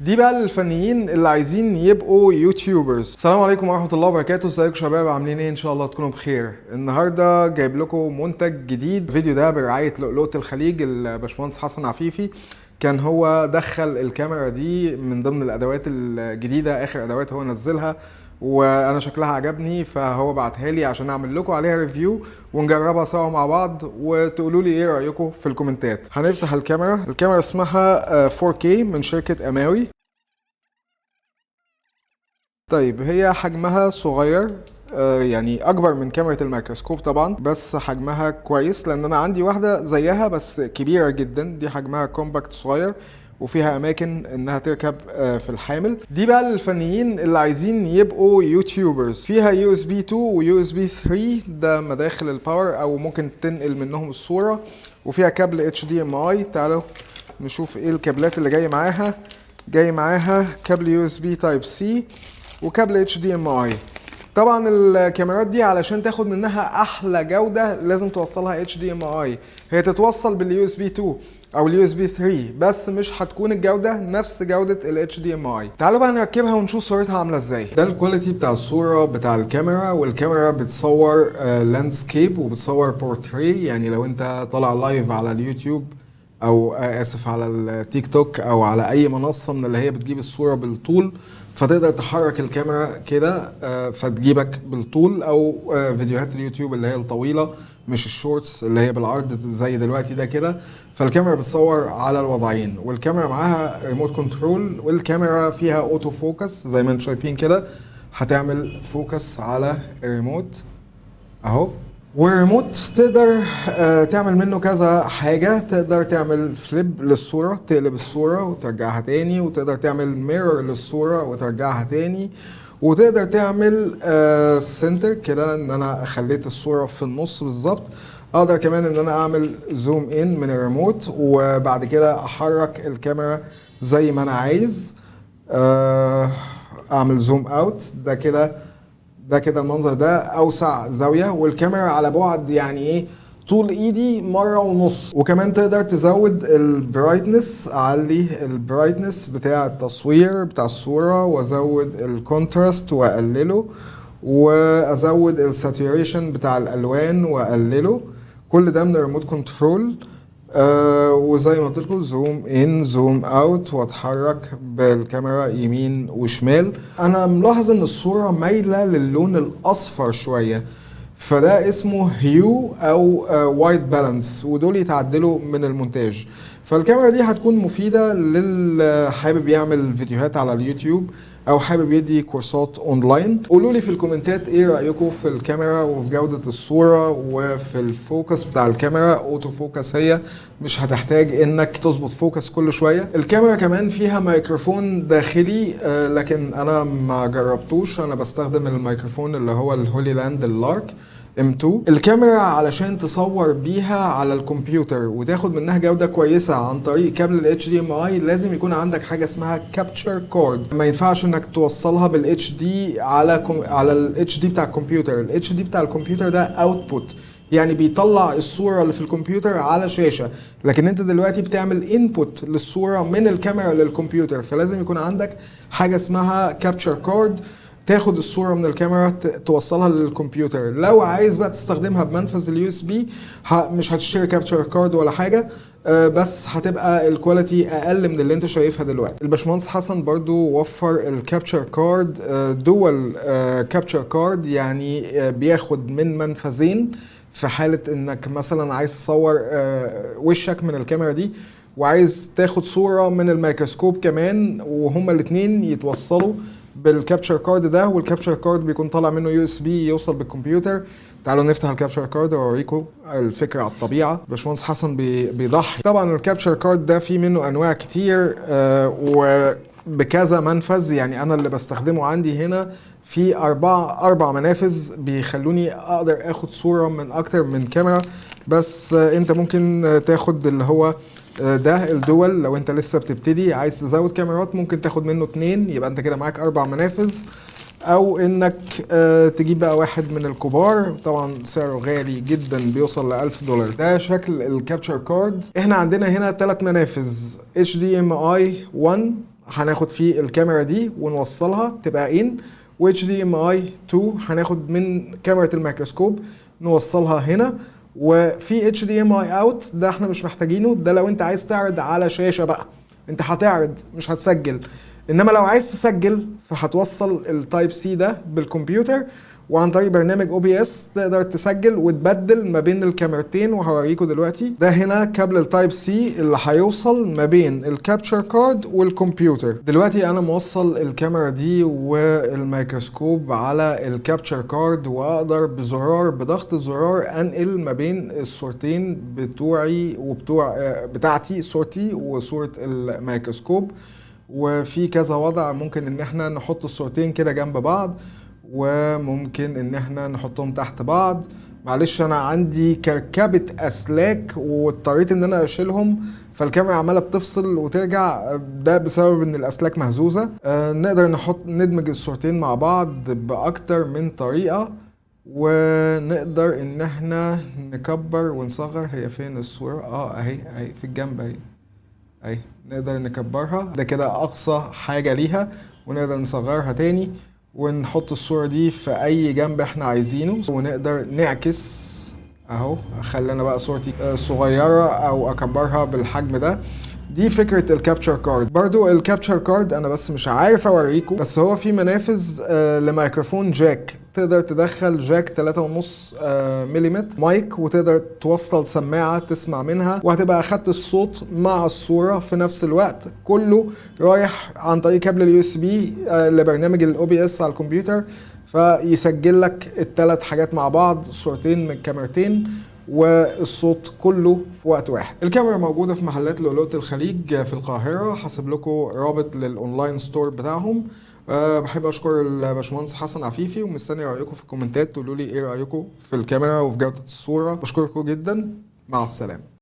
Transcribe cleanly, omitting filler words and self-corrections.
دي بقى للفنيين اللي عايزين يبقوا يوتيوبرز. السلام عليكم ورحمة الله وبركاته. ازيكم شباب، عاملين ايه؟ ان شاء الله تكونوا بخير. النهارده جايب لكم منتج جديد. الفيديو ده برعاية لؤلؤة الخليج الباشمهندس حسن عفيفي. كان هو دخل الكاميرا دي من ضمن الادوات الجديدة، اخر ادوات هو نزلها، وانا شكلها عجبني فهو بعتها لي عشان اعمل لكم عليها ريفيو ونجربها سوا مع بعض وتقولوا لي ايه رايكم في الكومنتات. هنفتح الكاميرا اسمها 4K من شركة اماوي. طيب هي حجمها صغير، يعني اكبر من كاميرا الميكروسكوب طبعا، بس حجمها كويس لان انا عندي واحدة زيها بس كبيرة جدا. دي حجمها كومباكت صغير وفيها اماكن انها تركب في الحامل. دي بقى للفنيين اللي عايزين يبقوا يوتيوبرز. فيها USB 2 و USB 3، ده مداخل الباور او ممكن تنقل منهم الصورة، وفيها كابل HDMI. تعالوا نشوف ايه الكابلات اللي جاي معاها كابل USB Type C وكابل HDMI. طبعا الكاميرات دي علشان تاخد منها احلى جودة لازم توصلها HDMI. هي تتوصل باليو اس بي 2 او اليو اس بي 3، بس مش هتكون الجودة نفس جودة ال HDMI. تعالوا بقى نركبها ونشوف صورتها عاملة ازاي. ده الكواليتي بتاع الصورة بتاع الكاميرا، والكاميرا بتصور لاندسكيب وبتصور بورتري. يعني لو انت طالع لايف على اليوتيوب او اسف على التيك توك او على اي منصة من اللي هي بتجيب الصورة بالطول، فتقدر تحرك الكاميرا كده فتجيبك بالطول، او فيديوهات اليوتيوب اللي هي الطويلة مش الشورتس اللي هي بالعرض زي دلوقتي ده كده. فالكاميرا بتصور على الوضعين، والكاميرا معاها ريموت كنترول، والكاميرا فيها اوتو فوكس زي ما انتم شايفين كده. هتعمل فوكس على الريموت اهو. والريموت تقدر تعمل منه كذا حاجة. تقدر تعمل فليب للصورة، تقلب الصورة وترجعها تاني، وتقدر تعمل ميرور للصورة وترجعها تاني، وتقدر تعمل سنتر كده ان انا خليت الصورة في النص بالظبط. اقدر كمان ان انا اعمل زوم ان من الريموت، وبعد كده احرك الكاميرا زي ما انا عايز. اعمل زوم اوت. ده كده المنظر ده اوسع زاوية، والكاميرا على بعد يعني ايه طول ايدي مرة ونص. وكمان تقدر تزود البرايتنس، اعلي البرايتنس بتاع التصوير بتاع الصورة، وازود الكونتراست واقلله، وازود الساتوريشن بتاع الالوان واقلله. كل ده من الريموت كنترول. وزي ما قلت لكم زوم ان زوم اوت، واتحرك بالكاميرا يمين وشمال. انا ملاحظ ان الصورة مايلة للون الاصفر شوية، فده اسمه هيو او وايت بالانس، ودول يتعدلوا من المونتاج. فالكاميرا دي هتكون مفيدة للي حابب يعمل فيديوهات على اليوتيوب او حابب يدي كورسات اونلاين. قولوا لي في الكومنتات ايه رأيكم في الكاميرا وفي جودة الصورة وفي الفوكس بتاع الكاميرا. اوتو فوكس، هي مش هتحتاج انك تظبط فوكس كل شوية. الكاميرا كمان فيها ميكروفون داخلي، لكن انا ما جربتوش. انا بستخدم الميكروفون اللي هو الهولي لاند اللارك M2. الكاميرا علشان تصور بيها على الكمبيوتر وتاخد منها جودة كويسة عن طريق كابل ال HDMI، لازم يكون عندك حاجة اسمها كابتشر كورد. ما ينفعش انك توصلها بال HD على ال HD بتاع الكمبيوتر. ال HD بتاع الكمبيوتر ده اوتبوت، يعني بيطلع الصورة اللي في الكمبيوتر على شاشة، لكن انت دلوقتي بتعمل انبوت للصورة من الكاميرا للكمبيوتر. فلازم يكون عندك حاجة اسمها كابتشر كورد تاخد الصورة من الكاميرا توصلها للكمبيوتر. لو عايز بقى تستخدمها بمنفذ اليو اس بي، مش هتشتري كابتشر كارد ولا حاجة، بس هتبقى الكواليتي اقل من اللي انت شايفها دلوقتي. الباشمهندس حسن برضو وفر الكابتشر كارد دول كابتشر كارد، يعني بياخد من منفذين. في حالة انك مثلا عايز تصور وشك من الكاميرا دي، وعايز تاخد صورة من الميكروسكوب كمان، وهما الاتنين يتوصلوا بالكابتشر كارد ده. والكابتشر كارد بيكون طالع منه يو اس بي يوصل بالكمبيوتر. تعالوا نفتح الكابتشر كارد واوريكم الفكره على الطبيعه. باشمهندس حسن بيضحي. طبعا الكابتشر كارد ده فيه منه انواع كتير وبكذا منفذ. يعني انا اللي بستخدمه عندي هنا في اربع منافذ بيخلوني اقدر اخد صوره من اكتر من كاميرا. بس انت ممكن تاخد اللي هو ده الدول. لو انت لسه بتبتدي عايز تزود كاميرات ممكن تاخد منه 2، يبقى انت كده معاك 4 منافذ. او انك تجيب بقى واحد من الكبار، طبعا سعره غالي جدا بيوصل $1000. ده شكل الكابتشر كارد. احنا عندنا هنا 3 منافذ HDMI 1 هناخد فيه الكاميرا دي ونوصلها تبقى ان، و HDMI 2 هناخد من كاميرا الميكروسكوب نوصلها هنا. وفي HDMI out ده احنا مش محتاجينه، ده لو انت عايز تعرض على شاشة بقى، انت هتعرض مش هتسجل. انما لو عايز تسجل فهتوصل التايب سي ده بالكمبيوتر، وعن طريق برنامج OBS تقدر تسجل وتبدل ما بين الكاميرتين، وهوريكم دلوقتي. ده هنا كابل التايب سي اللي هيوصل ما بين الكابتشر كارد والكمبيوتر. دلوقتي انا موصل الكاميرا دي والميكروسكوب على الكابتشر كارد، واقدر بضغط زرار انقل ما بين الصورتين بتوعي بتاعتي، صورتي وصورة الميكروسكوب. وفي كذا وضع، ممكن ان احنا نحط الصورتين كده جنب بعض، وممكن ان احنا نحطهم تحت بعض. معلش انا عندي كركبة اسلاك واضطريت ان انا اشيلهم، فالكاميرا عمالة بتفصل وترجع، ده بسبب ان الاسلاك مهزوزة. نقدر ندمج الصورتين مع بعض باكتر من طريقة، ونقدر ان احنا نكبر ونصغر. هي فين الصورة؟ اهي في الجنب اهي نقدر نكبرها، ده كده اقصى حاجة ليها، ونقدر نصغرها تاني ونحط الصورة دي في اي جنب احنا عايزينه، ونقدر نعكس اهو. خلينا بقى صورتي صغيرة او اكبرها بالحجم ده. دي فكرة الكابتشر كارد. برضو الكابتشر كارد انا بس مش عارف اوريكم، بس هو في منافذ لميكروفون جاك، تقدر تدخل جاك 3.5 ملم مايك، وتقدر توصل سماعة تسمع منها، وهتبقى اخدت الصوت مع الصورة في نفس الوقت. كله رايح عن طريق كابل اليو اس بي لبرنامج OBS على الكمبيوتر، فيسجل لك الثلاث حاجات مع بعض، صورتين من كاميرتين والصوت كله في وقت واحد. الكاميرا موجودة في محلات لؤلؤة الخليج في القاهرة، هسيب لكم رابط للأونلاين ستور بتاعهم. بحب أشكر الباشمهندس حسن عفيفي، ومستني رأيكم في الكومنتات، تقولوا لي إيه رأيكم في الكاميرا وفي جودة الصورة. بشكركم جدا، مع السلامة.